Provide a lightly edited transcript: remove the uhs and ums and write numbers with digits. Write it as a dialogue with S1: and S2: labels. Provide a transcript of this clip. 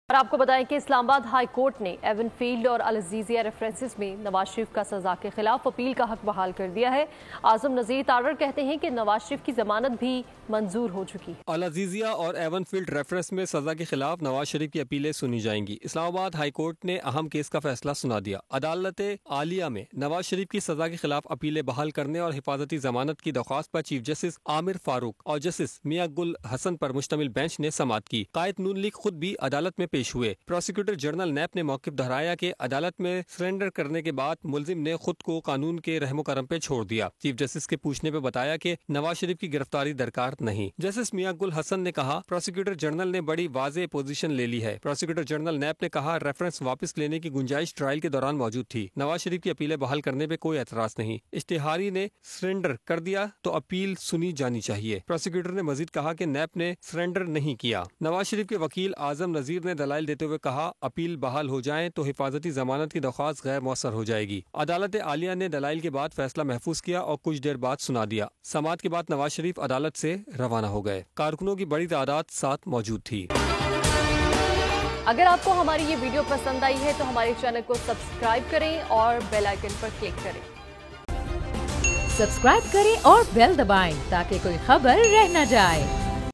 S1: اور آپ کو بتائیں کہ اسلام آباد ہائی کورٹ نے ایون فیلڈ اور العزیزیہ ریفرنسز میں نواز شریف کا سزا کے خلاف اپیل کا حق بحال کر دیا ہے۔ اعظم نذیر تارڑ کہتے ہیں کہ نواز شریف کی ضمانت بھی منظور ہو چکی۔
S2: العزیزیہ اور ایون فیلڈ ریفرنس میں سزا کے خلاف نواز شریف کی اپیلیں سنی جائیں گی۔ اسلام آباد ہائی کورٹ نے اہم کیس کا فیصلہ سنا دیا۔ عدالت عالیہ میں نواز شریف کی سزا کے خلاف اپیلیں بحال کرنے اور حفاظتی ضمانت کی درخواست پر چیف جسٹس عامر فاروق اور جسٹس میاں گل حسن پر مشتمل بینچ نے سماعت کی۔ قائد نون لیگ خود بھی عدالت میں پیش ہوئے۔ پروسیکیوٹر جنرل نیب نے موقف دہرایا کہ عدالت میں سرنڈر کرنے کے بعد ملزم نے خود کو قانون کے رحم و کرم پہ چھوڑ دیا۔ چیف جسٹس کے پوچھنے پہ بتایا کہ نواز شریف کی گرفتاری درکار نہیں۔ جسٹس میاں گل حسن نے کہا پروسیکیوٹر جنرل نے بڑی واضح پوزیشن لے لی ہے۔ پروسیکیوٹر جنرل نیب نے کہا ریفرنس واپس لینے کی گنجائش ٹرائل کے دوران موجود تھی۔ نواز شریف کی اپیلیں بحال کرنے پہ کوئی اعتراض نہیں۔ اشتہاری نے سرنڈر کر دیا تو اپیل سنی جانی چاہیے۔ پروسیکیوٹر نے مزید کہا کہ نیب نے سرنڈر نہیں کیا۔ نواز شریف کے وکیل اعظم نذیر نے دلائل دیتے ہوئے کہا اپیل بحال ہو جائیں تو حفاظتی ضمانت کی درخواست غیر مؤثر ہو جائے گی۔ عدالت عالیہ نے دلائل کے بعد فیصلہ محفوظ کیا اور کچھ دیر بعد سنا دیا۔ سماعت کے بعد نواز شریف عدالت سے روانہ ہو گئے۔ کارکنوں کی بڑی تعداد ساتھ موجود تھی۔
S1: اگر آپ کو ہماری یہ ویڈیو پسند آئی ہے تو ہمارے چینل کو سبسکرائب کریں اور بیل آئیکن پر کلک کریں۔
S3: سبسکرائب کریں اور بیل دبائیں تاکہ کوئی خبر رہ نہ جائے۔